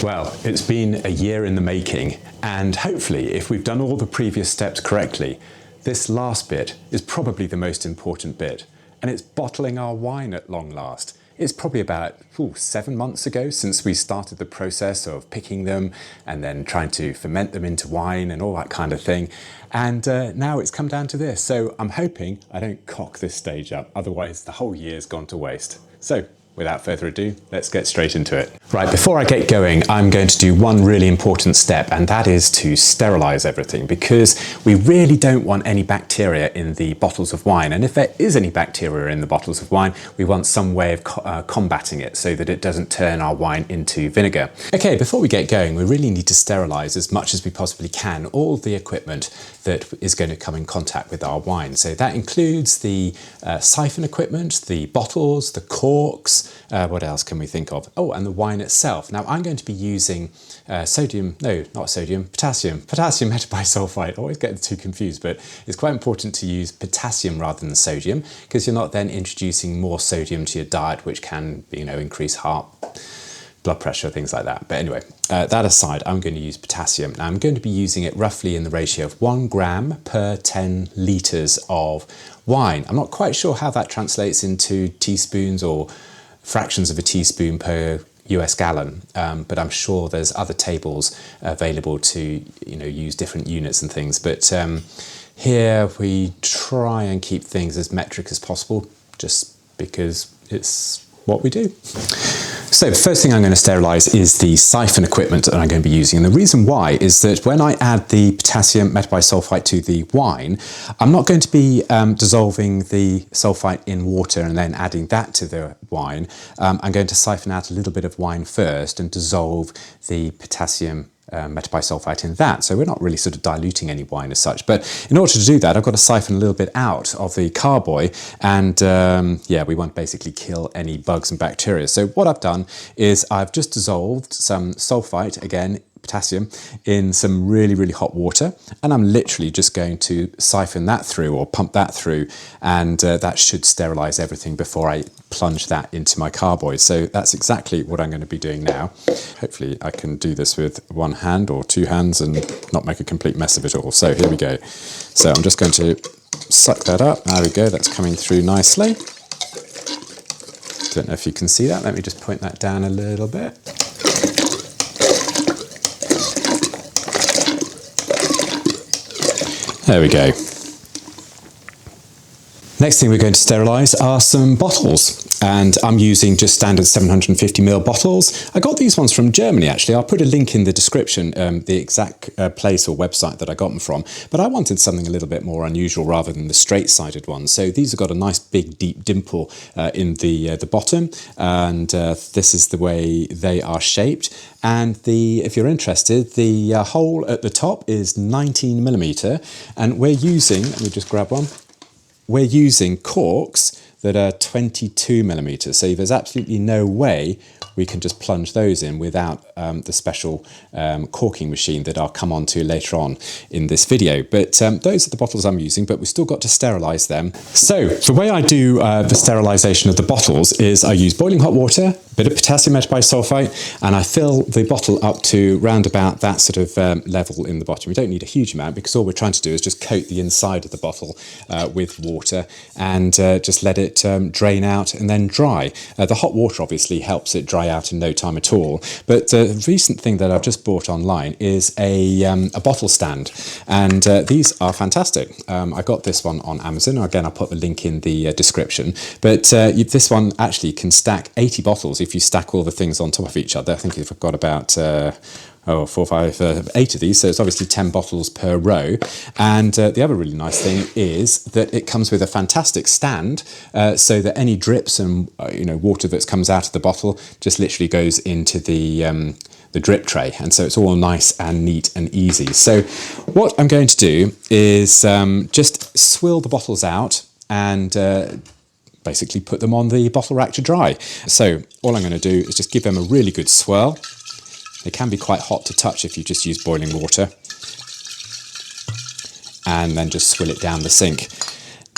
Well, it's been a year in the making, and hopefully, if we've done all the previous steps correctly, this last bit is probably the most important bit, and it's bottling our wine at long last. It's probably about 7 months ago since we started the process of picking them and then trying to ferment them into wine and all that kind of thing. And now it's come down to this. So I'm hoping I don't cock this stage up, otherwise the whole year's gone to waste. So without further ado, let's get straight into it. Right, before I get going, I'm going to do one really important step, and that is to sterilize everything, because we really don't want any bacteria in the bottles of wine. And if there is any bacteria in the bottles of wine, we want some way of combating it so that it doesn't turn our wine into vinegar. Okay, before we get going, we really need to sterilize as much as we possibly can all the equipment that is going to come in contact with our wine. So that includes the siphon equipment, the bottles, the corks, what else can we think of? Oh, and the wine itself. Now I'm going to be using potassium metabisulfite. I always get the two confused, but it's quite important to use potassium rather than sodium, because you're not then introducing more sodium to your diet, which can, increase heart, blood pressure, things like that. But anyway, that aside, I'm going to use potassium. Now I'm going to be using it roughly in the ratio of 1 gram per 10 litres of wine. I'm not quite sure how that translates into teaspoons or fractions of a teaspoon per US gallon, but I'm sure there's other tables available to use different units and things. But here we try and keep things as metric as possible, just because it's what we do. So the first thing I'm going to sterilize is the siphon equipment that I'm going to be using. And the reason why is that when I add the potassium metabisulfite to the wine, I'm not going to be dissolving the sulfite in water and then adding that to the wine. I'm going to siphon out a little bit of wine first and dissolve the potassium metabisulfite in that. So we're not really sort of diluting any wine as such. But in order to do that, I've got to siphon a little bit out of the carboy, and we want to basically kill any bugs and bacteria. So what I've done is I've just dissolved some sulfite, again, potassium, in some really, really hot water, and I'm literally just going to siphon that through or pump that through, and that should sterilize everything before I plunge that into my carboy. So that's exactly what I'm going to be doing now. Hopefully I can do this with one hand or two hands and not make a complete mess of it all. So here we go. So I'm just going to suck that up. There we go, that's coming through nicely. Don't know if you can see that. Let me just point that down a little bit. There we go. Next thing we're going to sterilize are some bottles, and I'm using just standard 750ml bottles. I got these ones from Germany, actually. I'll put a link in the description, the exact place or website that I got them from, but I wanted something a little bit more unusual rather than the straight-sided ones. So these have got a nice big deep dimple in the bottom, and this is the way they are shaped. And if you're interested, the hole at the top is 19mm, and we're using, let me just grab one, we're using corks that are 22mm, so there's absolutely no way we can just plunge those in without the special corking machine that I'll come on to later on in this video. But those are the bottles I'm using, but we've still got to sterilize them. So the way I do the sterilization of the bottles is I use boiling hot water, a bit of potassium metabisulfite, and I fill the bottle up to round about that sort of level in the bottom. We don't need a huge amount, because all we're trying to do is just coat the inside of the bottle with water and just let it drain out and then dry. The hot water obviously helps it dry out in no time at all. But the recent thing that I've just bought online is a bottle stand, and these are fantastic. I got this one on Amazon. Again, I'll put the link in the description. But this one actually can stack 80 bottles if you stack all the things on top of each other. I think I've got about 8 of these, so it's obviously 10 bottles per row. And the other really nice thing is that it comes with a fantastic stand, so that any drips and water that comes out of the bottle just literally goes into the drip tray, and so it's all nice and neat and easy. So what I'm going to do is just swill the bottles out and basically put them on the bottle rack to dry. So all I'm going to do is just give them a really good swirl. They can be quite hot to touch if you just use boiling water, and then just swill it down the sink.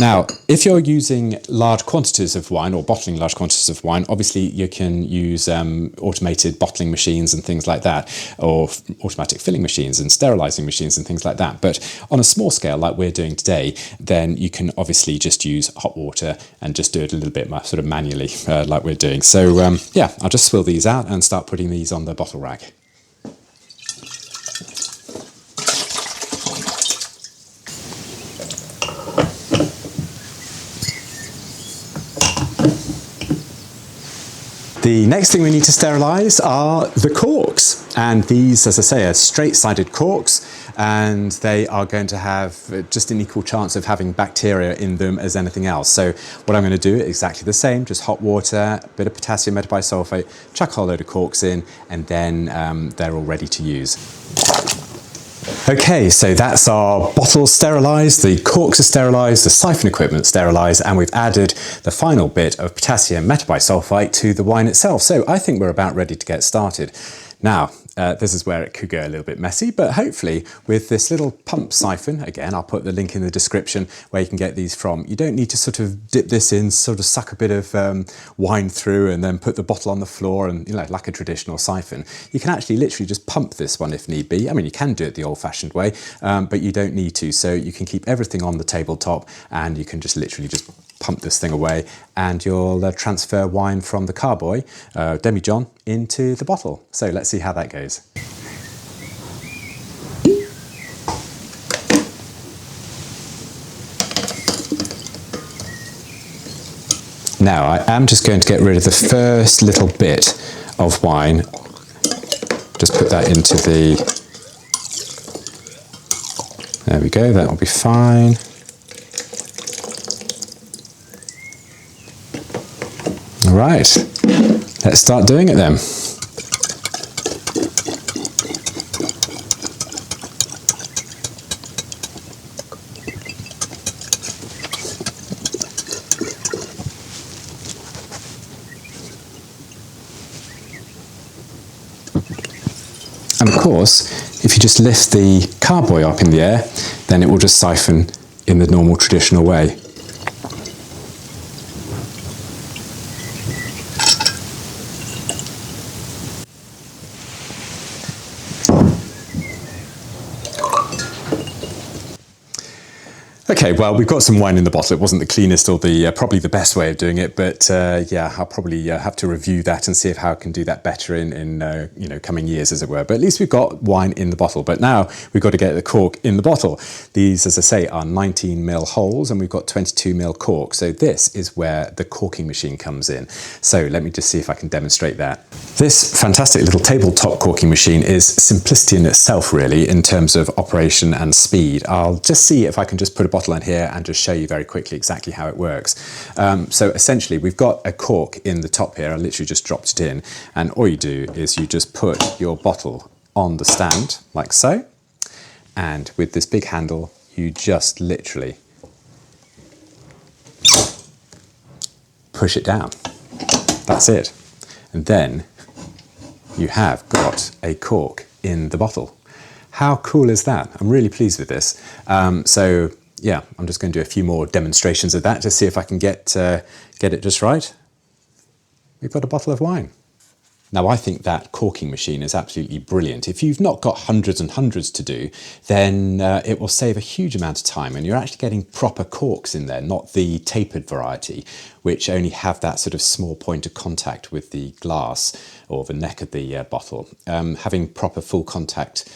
Now, if you're using large quantities of wine or bottling large quantities of wine, obviously you can use automated bottling machines and things like that, or automatic filling machines and sterilizing machines and things like that. But on a small scale, like we're doing today, then you can obviously just use hot water and just do it a little bit sort of manually, like we're doing. So yeah, I'll just swill these out and start putting these on the bottle rack. The next thing we need to sterilise are the corks, and these, as I say, are straight-sided corks, and they are going to have just an equal chance of having bacteria in them as anything else. So what I'm going to do is exactly the same, just hot water, a bit of potassium metabisulfate, chuck a whole load of corks in, and then they're all ready to use. Okay, so that's our bottles sterilised, the corks are sterilised, the siphon equipment sterilised, and we've added the final bit of potassium metabisulfite to the wine itself. So I think we're about ready to get started. Now, this is where it could go a little bit messy, but hopefully with this little pump siphon, again, I'll put the link in the description where you can get these from. You don't need to sort of dip this in, sort of suck a bit of wine through and then put the bottle on the floor and, you know, like a traditional siphon. You can actually literally just pump this one if need be. I mean, you can do it the old-fashioned way, but you don't need to. So you can keep everything on the tabletop and you can just literally just pump this thing away and you'll transfer wine from the carboy, demi-john, into the bottle. So let's see how that goes. Now I am just going to get rid of the first little bit of wine. Just put that into the... There we go, that will be fine. All right, let's start doing it then. And of course, if you just lift the carboy up in the air, then it will just siphon in the normal traditional way. Okay, well, we've got some wine in the bottle. It wasn't the cleanest or the probably the best way of doing it, but yeah, I'll probably have to review that and see if how I can do that better in you know, coming years, as it were. But at least we've got wine in the bottle. But now we've got to get the cork in the bottle. These, as I say, are 19mm holes, and we've got 22mm cork. So this is where the corking machine comes in. So let me just see if I can demonstrate that. This fantastic little tabletop corking machine is simplicity in itself, really, in terms of operation and speed. I'll just see if I can just put a bottle in here and just show you very quickly exactly how it works. So essentially we've got a cork in the top here. I literally just dropped it in, and all you do is you just put your bottle on the stand like so, and with this big handle you just literally push it down. That's it. And then you have got a cork in the bottle. How cool is that? I'm really pleased with this. So yeah, I'm just going to do a few more demonstrations of that to see if I can get it just right. We've got a bottle of wine. Now, I think that corking machine is absolutely brilliant. If you've not got hundreds and hundreds to do, then it will save a huge amount of time, and you're actually getting proper corks in there, not the tapered variety, which only have that sort of small point of contact with the glass or the neck of the bottle. Having proper full contact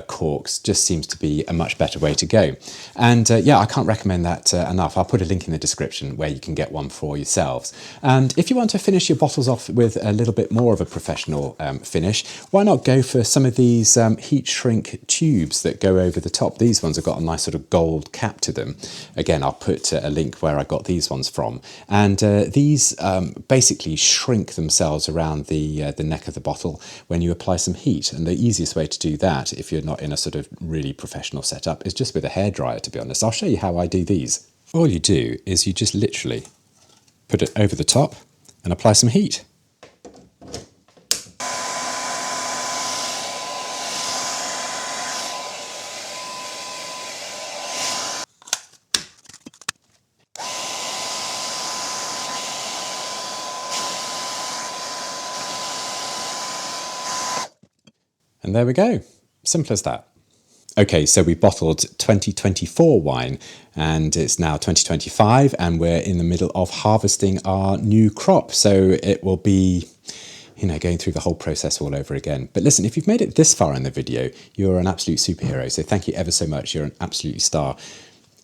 corks just seems to be a much better way to go. And yeah, I can't recommend that enough. I'll put a link in the description where you can get one for yourselves. And if you want to finish your bottles off with a little bit more of a professional finish, why not go for some of these heat shrink tubes that go over the top? These ones have got a nice sort of gold cap to them. Again, I'll put a link where I got these ones from. And these basically shrink themselves around the neck of the bottle when you apply some heat. And the easiest way to do that, if you're not in a sort of really professional setup, is just with a hairdryer, to be honest. I'll show you how I do these. All you do is you just literally put it over the top and apply some heat. And there we go. Simple as that. Okay, so we bottled 2024 wine and it's now 2025 and we're in the middle of harvesting our new crop. So it will be, you know, going through the whole process all over again. But listen, if you've made it this far in the video, you're an absolute superhero. So thank you ever so much. You're an absolute star.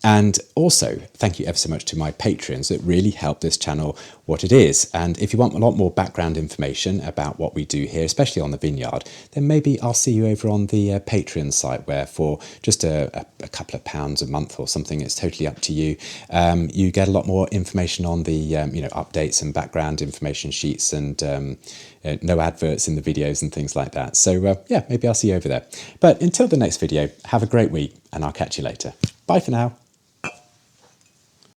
And also, thank you ever so much to my patrons that really help this channel what it is. And if you want a lot more background information about what we do here, especially on the vineyard, then maybe I'll see you over on the Patreon site, where for just a couple of pounds a month or something, it's totally up to you. You get a lot more information on the you know, updates and background information sheets, and no adverts in the videos and things like that. So yeah, maybe I'll see you over there. But until the next video, have a great week and I'll catch you later. Bye for now.